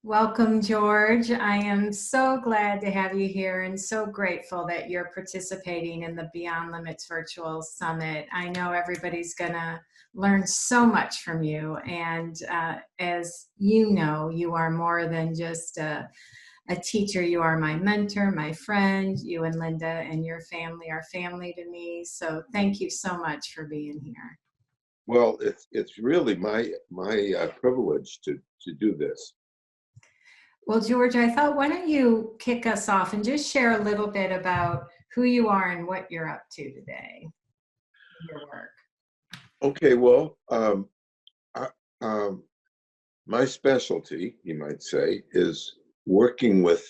Welcome, George. I am so glad to have you here and so grateful that you're participating in the Beyond Limits Virtual Summit. I know everybody's going to learn so much from you. And as you know, you are more than just a teacher. You are my mentor, my friend. You and Linda and your family are family to me. So thank you so much for being here. Well, it's really my privilege to do this. Well, George, I thought, why don't you kick us off and just share a little bit about who you are and what you're up to today, your work. Okay, well, my specialty, you might say, is working with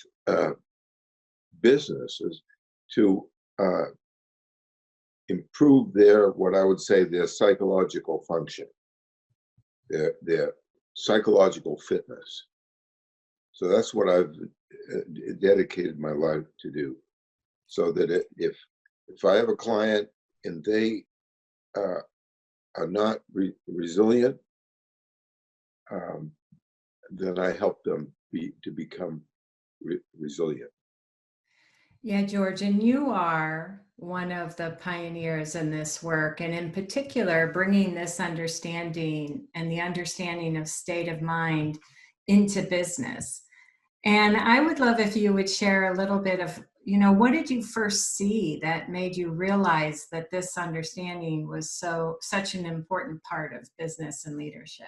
businesses to improve what I would say, their psychological function, their psychological fitness. So that's what I've dedicated my life to do. So that if I have a client and they are not resilient, then I help them to become resilient. Yeah, George, and you are one of the pioneers in this work, and in particular, bringing this understanding and the understanding of state of mind into business. And I would love if you would share a little bit of, what did you first see that made you realize that this understanding was such an important part of business and leadership?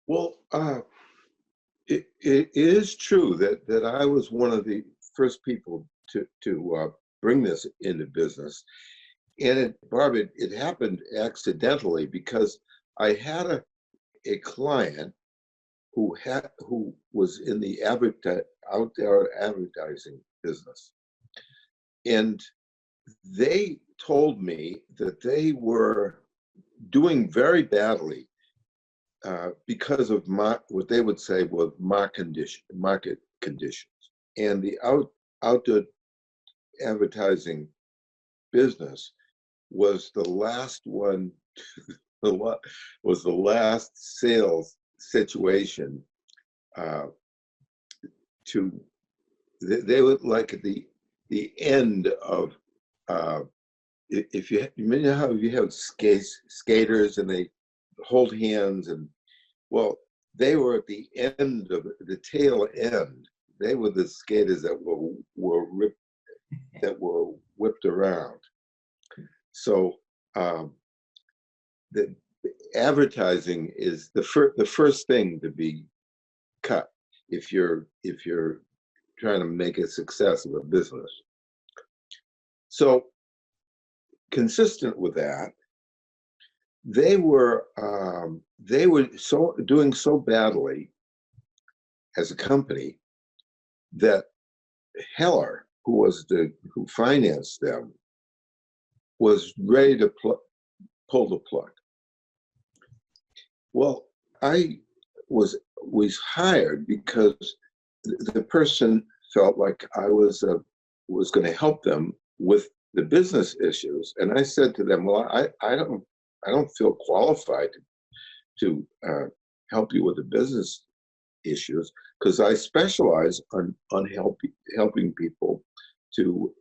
Well, it is true that I was one of the first people to bring this into business. And Barbara, it happened accidentally because I had a client who was in the outdoor advertising business. And they told me that they were doing very badly because of what they would say was market conditions. And the outdoor advertising business was the last one, was the last sales situation they would like at the end of if you know how you have skaters and they hold hands, and well, they were at the end of the tail end. They were the skaters that were whipped around. So the advertising is the first thing to be cut if you're trying to make a success of a business. So consistent with that, they were doing so badly as a company that Heller, who financed them, was ready to pull the plug. Well, I was hired because the person felt like I was going to help them with the business issues, and I said to them, "Well, I don't feel qualified to help you with the business issues because I specialize on helping people to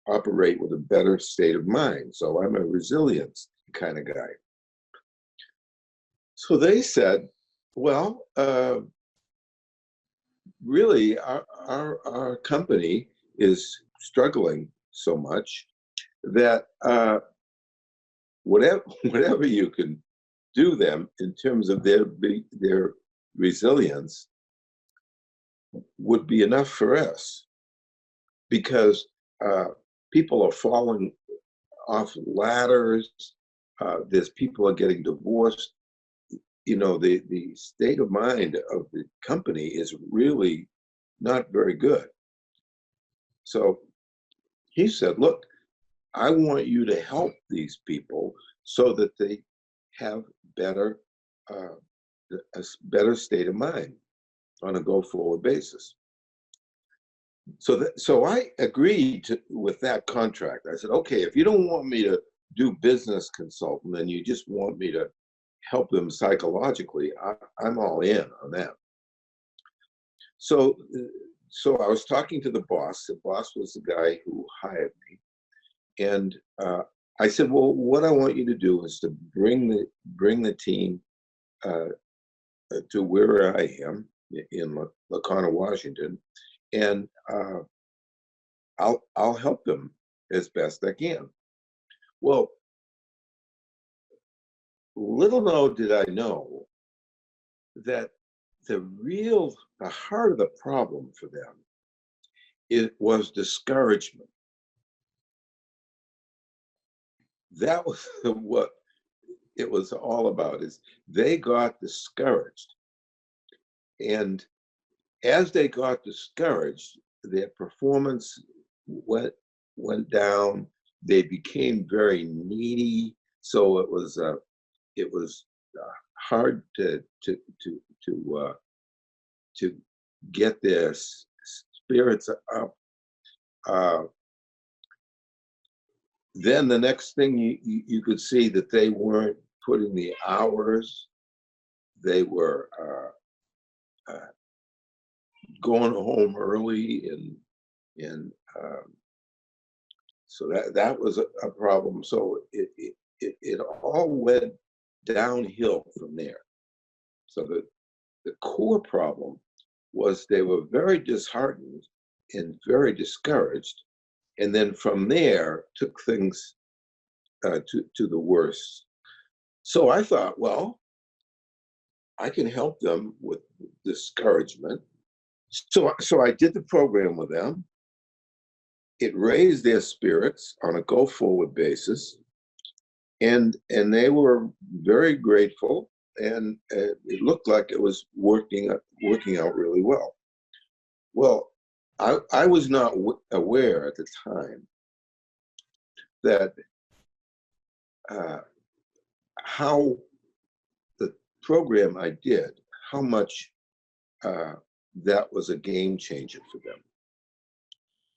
operate with a better state of mind. So I'm a resilience kind of guy." So they said, "Well, really, our company is struggling so much that whatever you can do them in terms of their resilience would be enough for us, because people are falling off ladders. There's people are getting divorced. The state of mind of the company is really not very good." So he said, "Look, I want you to help these people so that they have a better state of mind on a go-forward basis." So I agreed with that contract. I said, "Okay, if you don't want me to do business consultant and you just want me to help them psychologically, I'm all in on that. So, so I was talking to the boss. The boss was the guy who hired me, and I said, "Well, what I want you to do is to bring the team to where I am in Lacona, Washington, and I'll help them as best I can." Well, little did I know that the heart of the problem for them, it was discouragement. That was what it was all about, is they got discouraged. And as they got discouraged, their performance went down. They became very needy. So it was hard to get their spirits up. Then the next thing you could see that they weren't putting the hours. They were going home early, and so that was a problem. So it all went downhill from there. So the core problem was they were very disheartened and very discouraged, and then from there took things to the worst. So I thought, well, I can help them with discouragement. So I did the program with them. It raised their spirits on a go-forward basis, and they were very grateful, and it looked like it was working out really well. Well, I was not aware at the time that how the program I did, how much that was a game changer for them.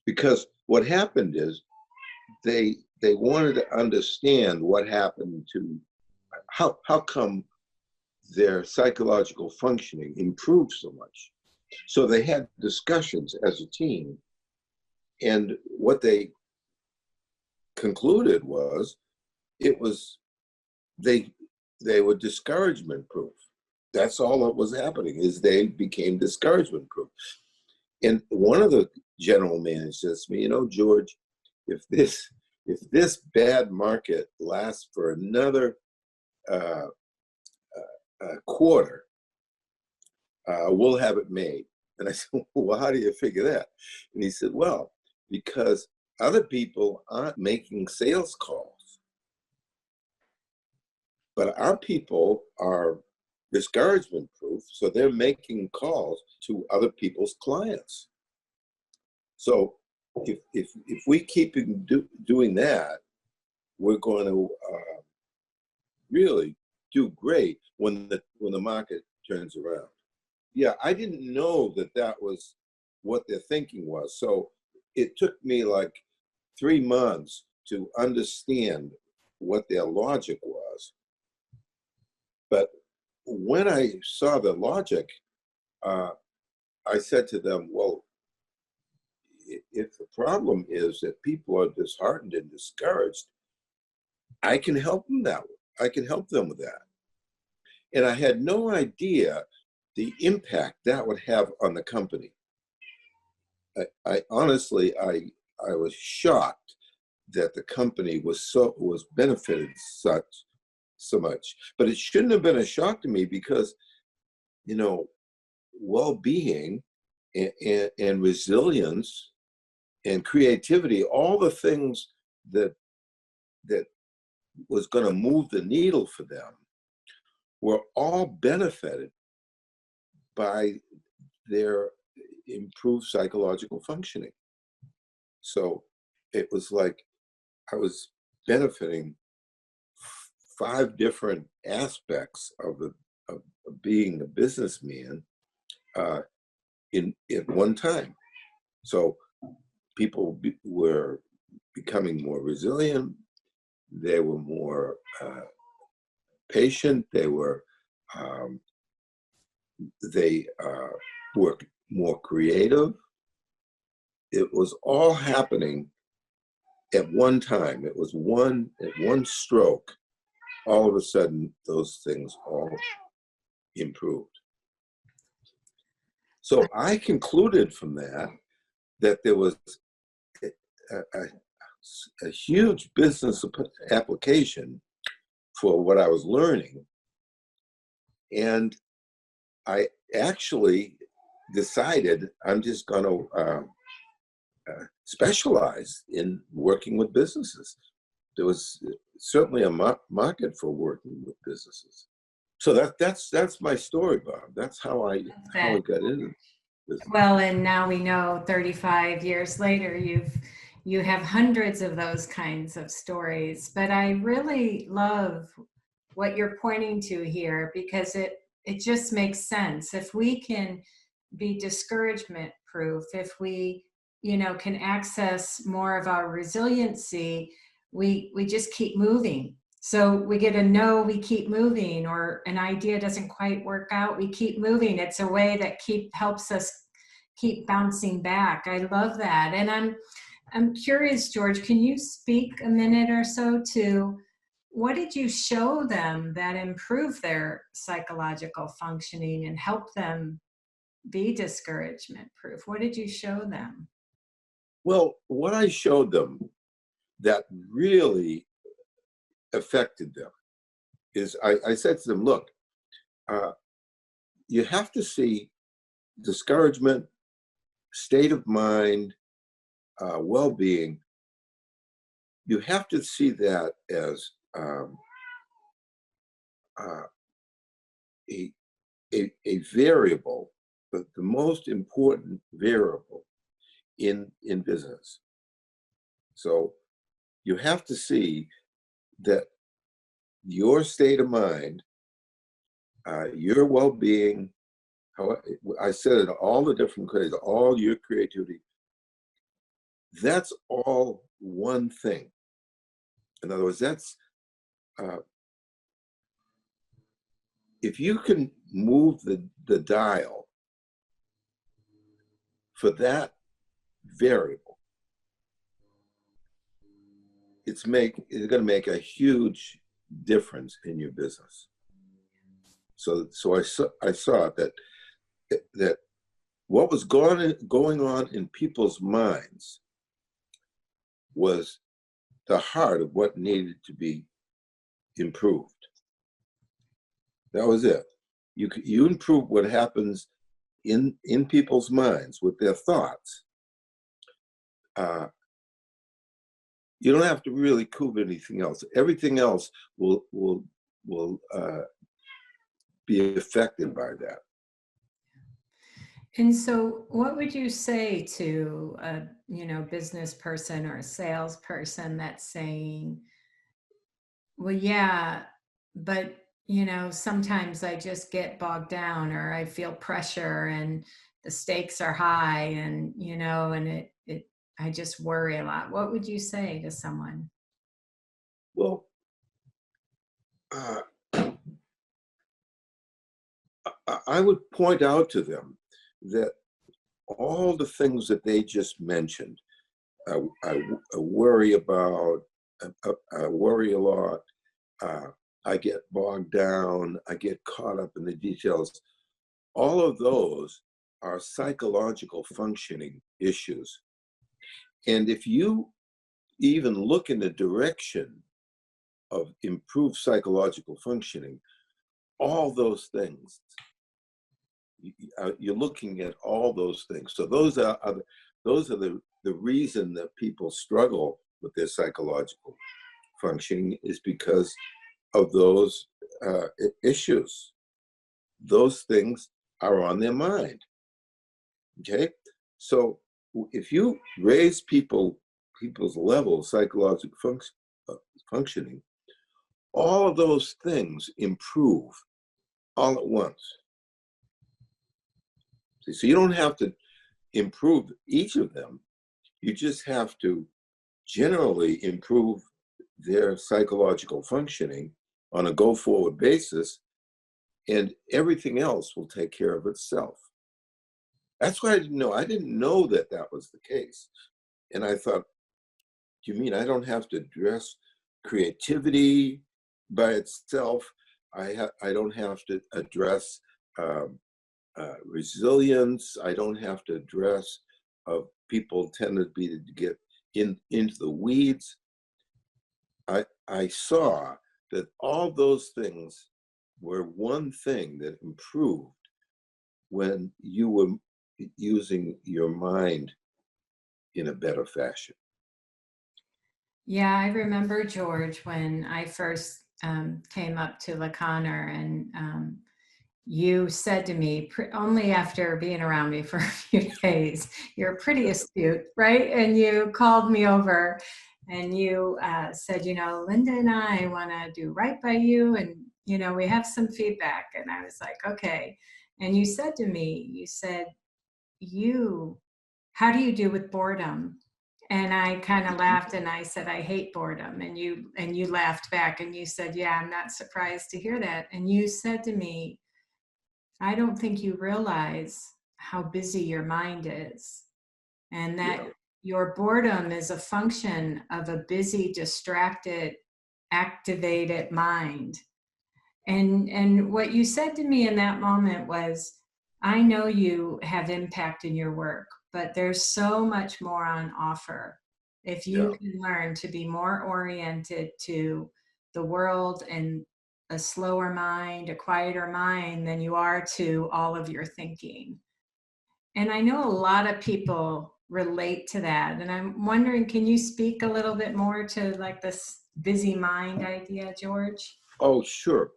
Because what happened is they wanted to understand what happened to, how come their psychological functioning improved so much. So they had discussions as a team, and what they concluded was they were discouragement proof. That's all that was happening, is they became discouragement proof. And one of the general managers says to me, George, if this bad market lasts for another quarter, we'll have it made. And I said, well, how do you figure that? And he said, well, because other people aren't making sales calls, but our people are discouragement proof, so they're making calls to other people's clients. So if we keep doing that, we're going to really do great when the market turns around. Yeah, I didn't know that was what their thinking was. So it took me like 3 months to understand what their logic was. But when I saw the logic, I said to them, well, if the problem is that people are disheartened and discouraged, I can help them that way. I can help them with that. And I had no idea the impact that would have on the company. I honestly was shocked that the company was benefited so much. But it shouldn't have been a shock to me, because well-being and resilience and creativity, all the things that was going to move the needle for them, were all benefited by their improved psychological functioning. So it was like I was benefiting 5 different aspects of being a businessman at one time. So people were becoming more resilient. They were more patient. Um, they were more creative. It was all happening at one time. It was at one stroke. All of a sudden, those things all improved. So I concluded from that there was a huge business application for what I was learning. And I actually decided I'm just going to specialize in working with businesses. There was certainly a market for working with businesses. So that's my story, Bob. That's how I got into this. Well, and now we know 35 years later, you have hundreds of those kinds of stories. But I really love what you're pointing to here, because it just makes sense. If we can be discouragement proof, if we can access more of our resiliency, we just keep moving. So we get a no, we keep moving, or an idea doesn't quite work out, we keep moving. It's a way that helps us keep bouncing back. I love that. And I'm curious, George, can you speak a minute or so to what did you show them that improved their psychological functioning and help them be discouragement proof? What did you show them? Well, what I showed them that really affected them is I said to them, look, you have to see discouragement, state of mind, well-being. You have to see that as a variable, but the most important variable in business. So you have to see that your state of mind, your well-being, how I said it, all the different ways, all your creativity, that's all one thing. In other words, that's if you can move the dial for that variable, it's going to make a huge difference in your business. So I saw that what was going on in people's minds was the heart of what needed to be improved. That was it. You improve what happens in people's minds with their thoughts. You don't have to really prove anything else. Everything else will be affected by that. And so what would you say to a business person or a salesperson that's saying, well, yeah, but sometimes I just get bogged down, or I feel pressure and the stakes are high, and and I just worry a lot. What would you say to someone? Well, I would point out to them that all the things that they just mentioned, I worry about, I worry a lot, I get bogged down, I get caught up in the details. All of those are psychological functioning issues. And if you even look in the direction of improved psychological functioning, all those things, you're looking at all those things. So those are the reason that people struggle with their psychological functioning, is because of those issues. Those things are on their mind. Okay, so if you raise people's level of psychological functioning, all of those things improve all at once. See, so you don't have to improve each of them. You just have to generally improve their psychological functioning, on a go-forward basis, and everything else will take care of itself. That's what I didn't know. I didn't know that that was the case. And I thought, do you mean I don't have to address creativity by itself? I don't have to address resilience. I don't have to address people tend to get into the weeds. I saw that all those things were one thing that improved when you were using your mind in a better fashion. Yeah, I remember, George, when I first came up to La Conner, and you said to me, only after being around me for a few days, you're pretty astute, right? And you called me over and you said, Linda and I want to do right by you. And, we have some feedback. And I was like, okay. And you said to me, you said, how do you do with boredom? And I kind of laughed and I said, I hate boredom. And you laughed back and you said, yeah, I'm not surprised to hear that. And you said to me, I don't think you realize how busy your mind is, and that your boredom is a function of a busy, distracted, activated mind. And what you said to me in that moment was, I know you have impact in your work, but there's so much more on offer. If you can learn to be more oriented to the world and a slower mind, a quieter mind than you are to all of your thinking. And I know a lot of people relate to that. And I'm wondering, can you speak a little bit more to like this busy mind idea, George? Oh, sure.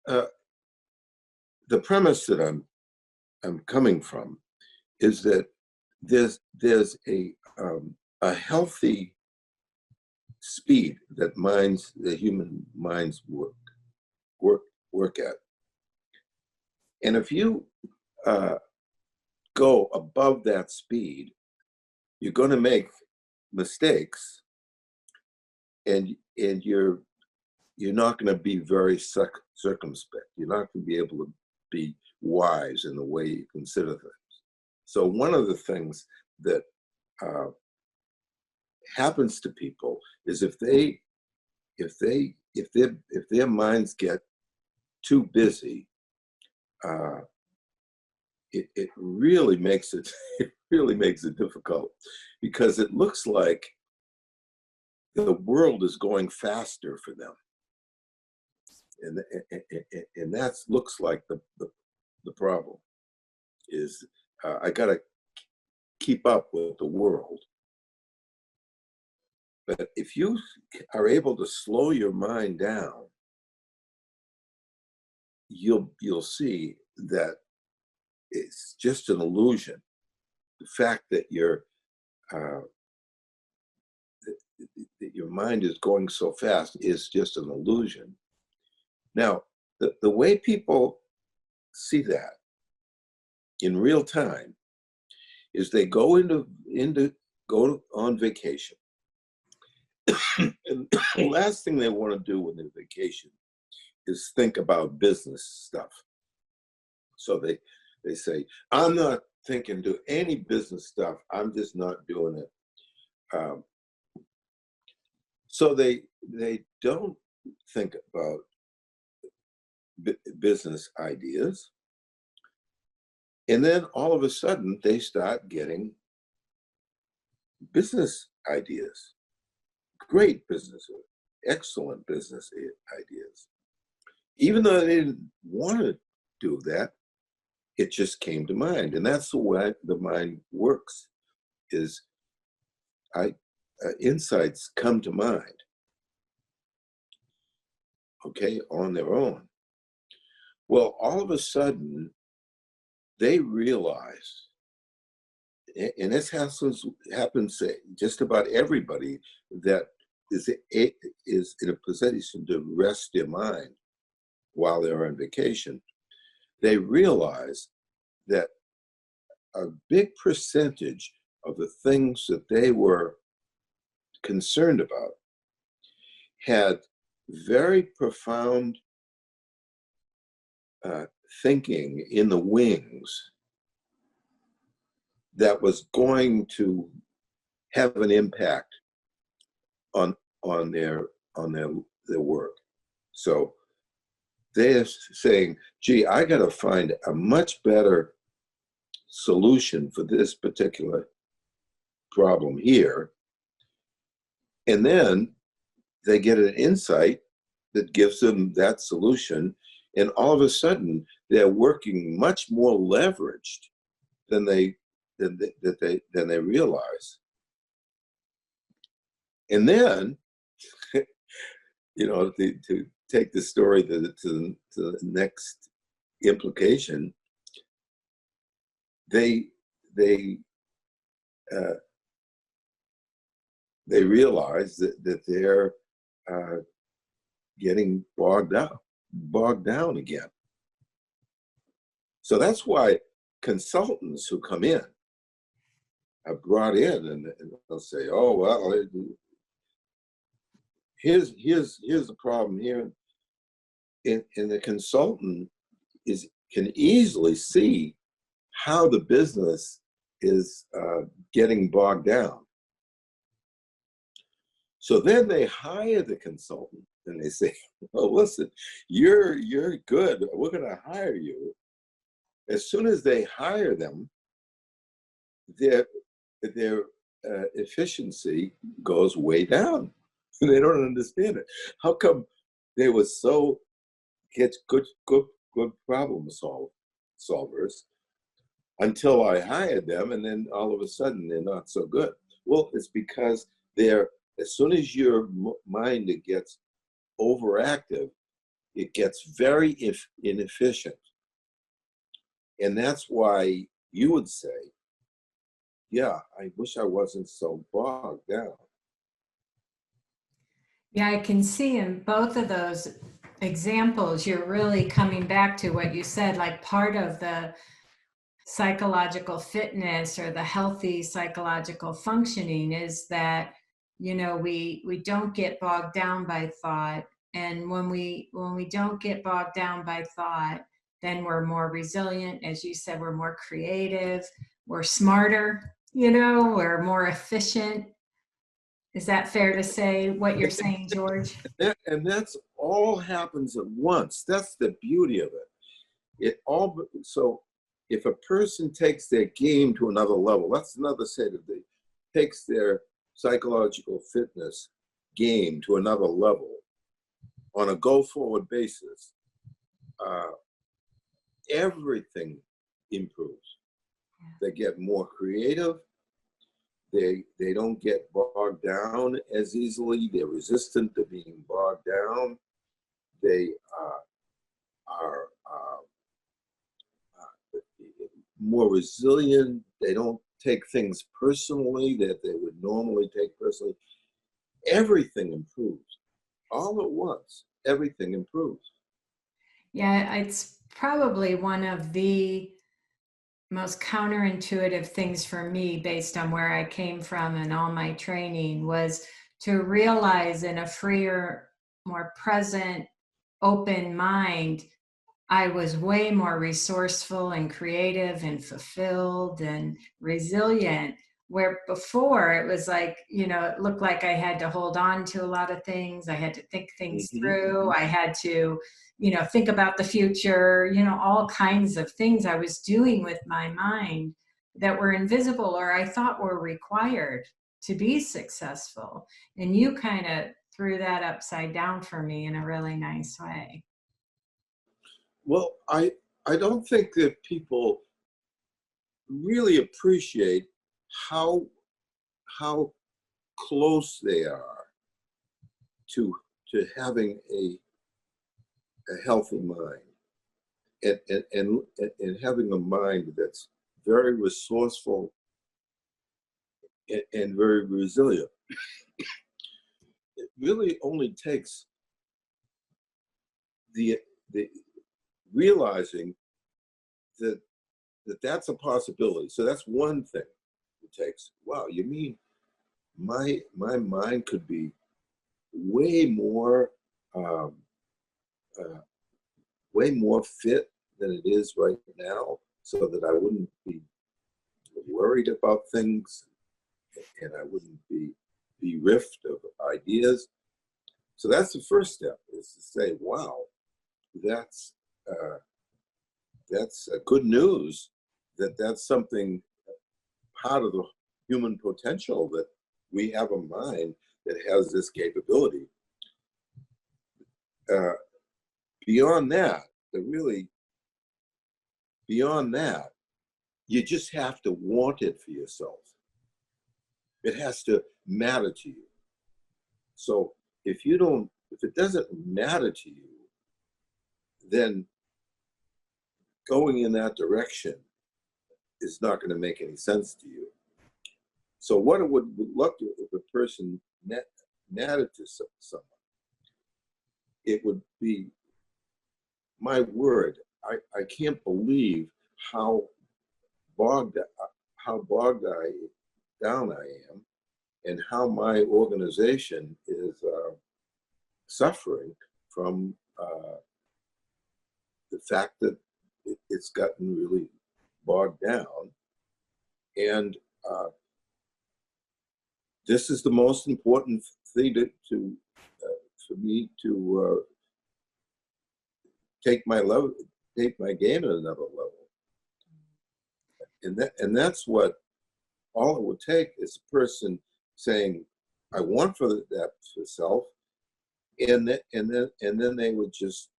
The premise that I'm coming from is that there's a healthy speed that the human minds work at, and if you go above that speed, you're going to make mistakes, and you're not going to be very circumspect. You're not going to be able to be wise in the way you consider things. So one of the things that happens to people is if their minds get too busy, it really makes it difficult, because it looks like the world is going faster for them, and that looks like the problem is I got to keep up with the world. But if you are able to slow your mind down, you'll see that it's just an illusion. The fact that that your mind is going so fast is just an illusion. Now, the way people see that in real time is they go on vacation. And the last thing they want to do when they're vacation is think about business stuff. So they say, I'm not thinking do any business stuff. I'm just not doing it. So they don't think about business ideas. And then all of a sudden they start getting business ideas, great business, excellent business ideas. Even though they didn't want to do that, it just came to mind. And that's the way the mind works, is insights come to mind, okay, on their own. Well, all of a sudden, they realize, and this happens to just about everybody that is in a position to rest their mind while they're on vacation. They realize that a big percentage of the things that they were concerned about had very profound thinking in the wings that was going to have an impact on their work. So they're saying, gee, I got to find a much better solution for this particular problem here. And then they get an insight that gives them that solution. And all of a sudden, they're working much more leveraged than they realize. And then, you know, to take the story to the next implication, they realize that they're getting bogged down again. So that's why consultants who come in are brought in, and they'll say, "Oh well, here's the problem here," and the consultant can easily see how the business is getting bogged down. So then they hire the consultant and they say, "Well, listen, you're good. We're going to hire you." As soon as they hire them, their efficiency goes way down. They don't understand it. How come they were so good problem solvers until I hired them, and then all of a sudden they're not so good? Well, it's because as soon as your mind gets overactive, it gets very inefficient. And that's why you would say, yeah, I wish I wasn't so bogged down. Yeah, I can see in both of those examples, you're really coming back to what you said, like part of the psychological fitness or the healthy psychological functioning is that, you know, we don't get bogged down by thought. And when we don't get bogged down by thought, then we're more resilient. As you said, we're more creative, we're smarter, you know, we're more efficient. Is that fair to say what you're saying, George? And that's all happens at once. That's the beauty of it. So if a person takes their game to another level, that's another set of takes their psychological fitness game to another level on a go-forward basis, everything improves. They get more creative. They don't get bogged down as easily. They're resistant to being bogged down. They are more resilient. They don't take things personally that they would normally take personally. Everything improves. All at once, everything improves. Yeah, it's probably one of the most counterintuitive things for me based on where I came from and all my training was to realize in a freer, more present, open mind, I was way more resourceful and creative and fulfilled and resilient. Where before it was like, you know, it looked like I had to hold on to a lot of things. I had to think things through. I had to, you know, think about the future, you know, all kinds of things I was doing with my mind that were invisible or I thought were required to be successful. And you kind of threw that upside down for me in a really nice way. Well, I don't think that people really appreciate how close they are to having a healthy mind and having a mind that's very resourceful and very resilient. It really only takes the realizing that that's a possibility. So that's one thing it takes. Wow, you mean my mind could be way more um, uh, way more fit than it is right now, so that I wouldn't be worried about things, and I wouldn't be bereft of ideas. So that's the first step, is to say, wow, that's uh, good news, that that's something, part of the human potential, that we have a mind that has this capability. Uh, beyond that, beyond that, you just have to want it for yourself. It has to matter to you. So if it doesn't matter to you, then going in that direction is not going to make any sense to you. So what it would look if a person mattered to someone, it would be, my word, I can't believe how bogged down I am, and how my organization is suffering from the fact that it's gotten really bogged down. And this is the most important thing for me to take my game at another level. And that's what all it would take, is a person saying, I want for that for self, and then they would just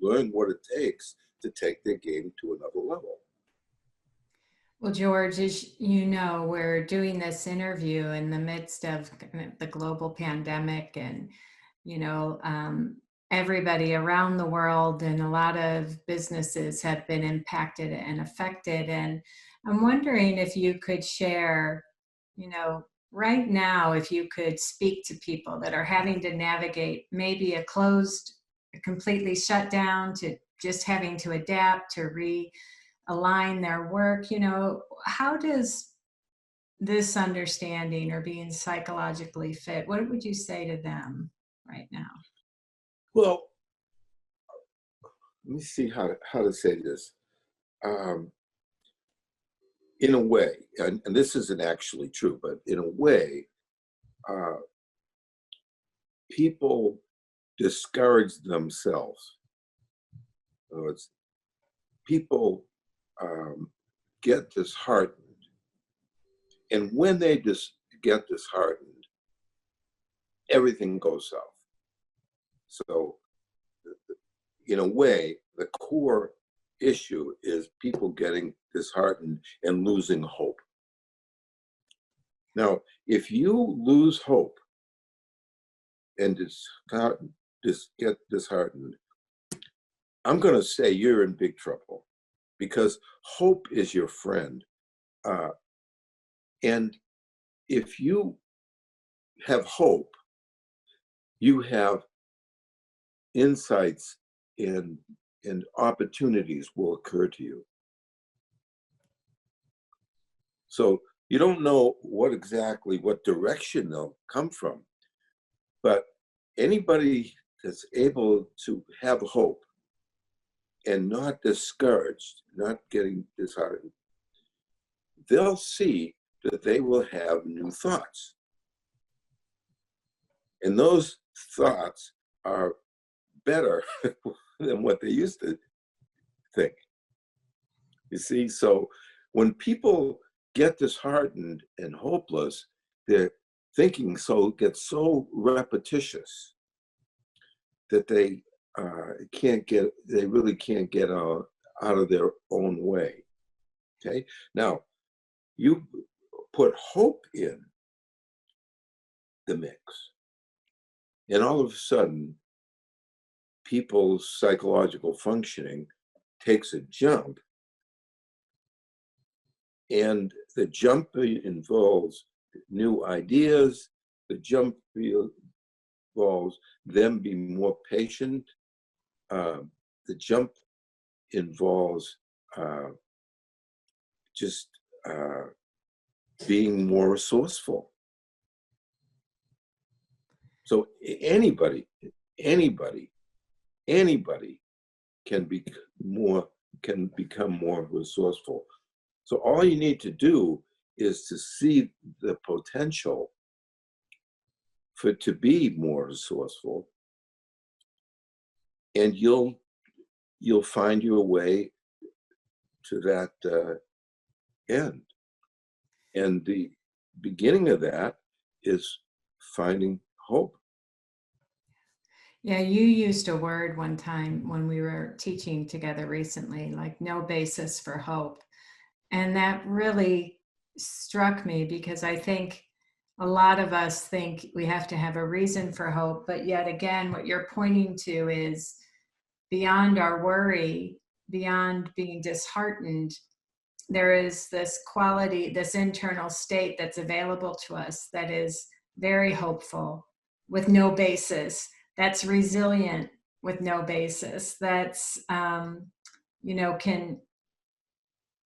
learn what it takes to take their game to another level. Well, George, as you know, we're doing this interview in the midst of the global pandemic, and everybody around the world and a lot of businesses have been impacted and affected. And I'm wondering if you could share, right now, if you could speak to people that are having to navigate maybe a completely shut down, to just having to adapt, to realign their work. How does this understanding or being psychologically fit, what would you say to them right now? Well, let me see how to say this. In a way, and this isn't actually true, but in a way, people discourage themselves. In other words, people get disheartened. And when they just get disheartened, everything goes south. So in a way, the core issue is people getting disheartened and losing hope. Now, if you lose hope and just get disheartened, I'm going to say you're in big trouble, because hope is your friend. And if you have hope, you have insights, and opportunities will occur to you. So you don't know what direction they'll come from, but anybody that's able to have hope and not discouraged, not getting disheartened, they'll see that they will have new thoughts. And those thoughts are better than what they used to think. You see, so when people get disheartened and hopeless, their thinking gets so repetitious that they really can't get out of their own way. Okay, now you put hope in the mix, and all of a sudden, people's psychological functioning takes a jump, and the jump involves new ideas. The jump involves them being more patient. The jump involves just being more resourceful. So anybody, anybody can be can become more resourceful. So all you need to do is to see the potential for to be more resourceful, and you'll find your way to that end. And the beginning of that is finding hope. Yeah, you used a word one time when we were teaching together recently, like no basis for hope. And that really struck me because I think a lot of us think we have to have a reason for hope. But yet again, what you're pointing to is beyond our worry, beyond being disheartened, there is this quality, this internal state that's available to us that is very hopeful with no basis, that's resilient with no basis, that's, can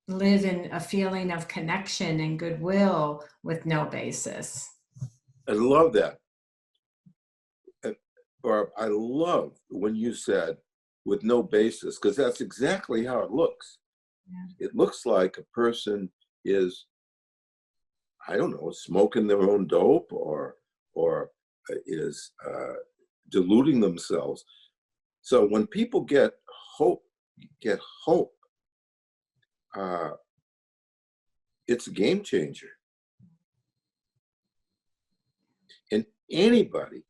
live in a feeling of connection and goodwill with no basis. I love that. Barb, I love when you said with no basis, because that's exactly how it looks. Yeah. It looks like a person is, I don't know, smoking their own dope or is deluding themselves. So when people get hope, it's a game changer. And anybody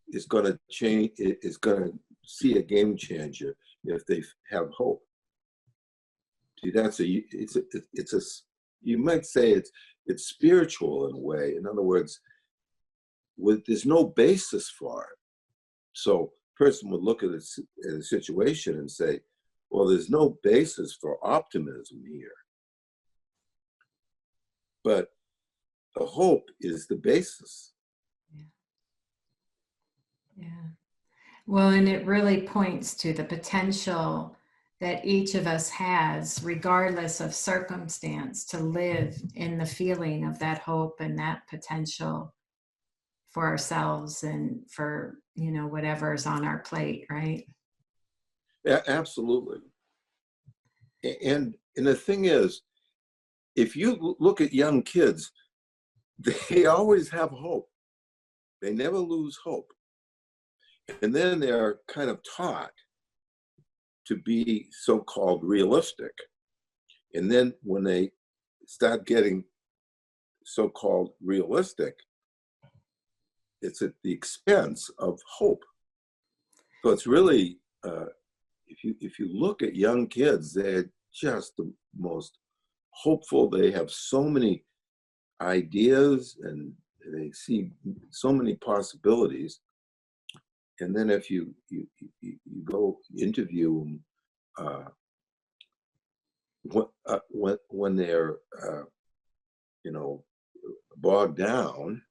is going to change, is going to see a game changer if they have hope. See, it's a, you might say it's spiritual in a way. In other words, there's no basis for it. So a person would look at a situation and say, well, there's no basis for optimism here. But the hope is the basis. Yeah. Yeah. Well, and it really points to the potential that each of us has, regardless of circumstance, to live in the feeling of that hope and that potential for ourselves and for, whatever's on our plate, right? Yeah, absolutely. And the thing is, if you look at young kids, they always have hope. They never lose hope. And then they're kind of taught to be so-called realistic. And then when they start getting so-called realistic, it's at the expense of hope. So it's really, if you look at young kids, they're just the most hopeful. They have so many ideas and they see so many possibilities. And then if you go interview them when they're bogged down,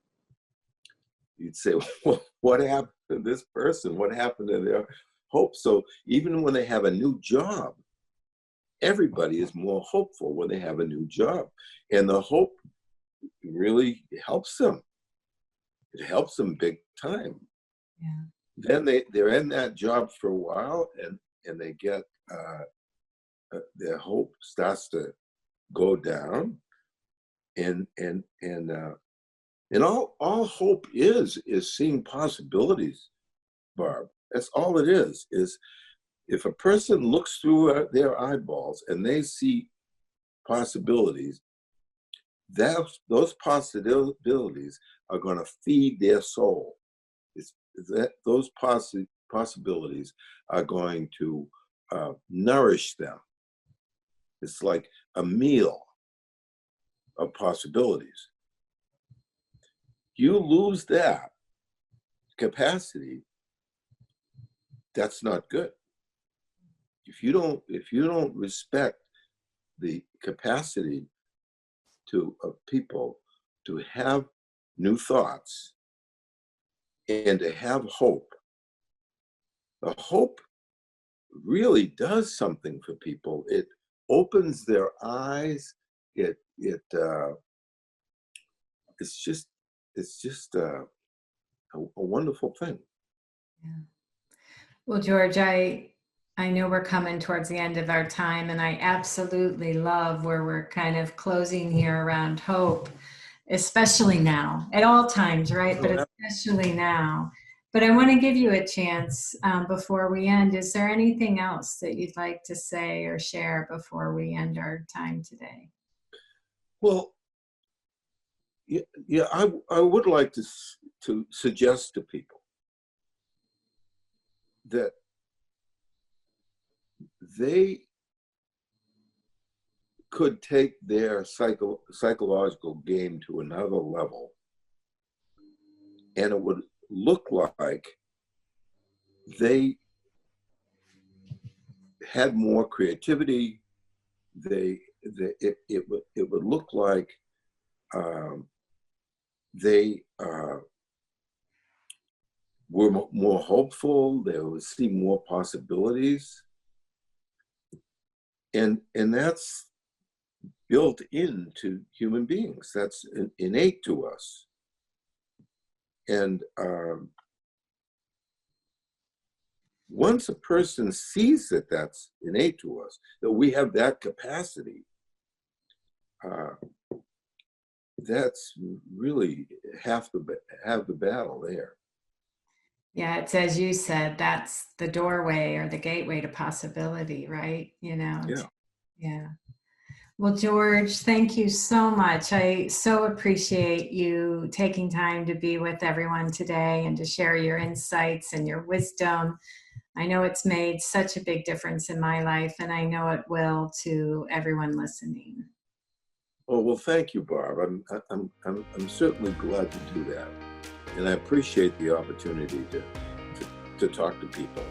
you'd say, well, what happened to this person? What happened to their hope? So even when they have a new job, everybody is more hopeful when they have a new job, and the hope really helps them. It helps them big time. Yeah. Then they're in that job for a while, and they get their hope starts to go down, and all hope is seeing possibilities, Barb. That's all it is if a person looks through their eyeballs and they see possibilities, those possibilities are going to feed their soul. Those possibilities are going to nourish them. It's like a meal of possibilities. You lose that capacity, that's not good. If you don't respect the capacity of people to have new thoughts and to have hope, the hope really does something for people. It opens their eyes. It's just a wonderful thing. Yeah. Well, George, I know we're coming towards the end of our time, and I absolutely love where we're kind of closing here around hope, especially now, at all times, right? But Oh, especially now. But I want to give you a chance before we end. Is there anything else that you'd like to say or share before we end our time today? well, yeah, I would like to suggest to people that they could take their psychological game to another level, and it would look like they had more creativity. It would look like um, they were more hopeful. They would see more possibilities, and that's built into human beings. That's innate to us. And once a person sees that that's innate to us, that we have that capacity, uh, that's really half the battle there. Yeah, it's as you said, that's the doorway or the gateway to possibility, right? Yeah. Yeah. Well, George, thank you so much. I so appreciate you taking time to be with everyone today and to share your insights and your wisdom. I know it's made such a big difference in my life, and I know it will to everyone listening. Oh, well, thank you, Barb. I'm certainly glad to do that. And I appreciate the opportunity to talk to people.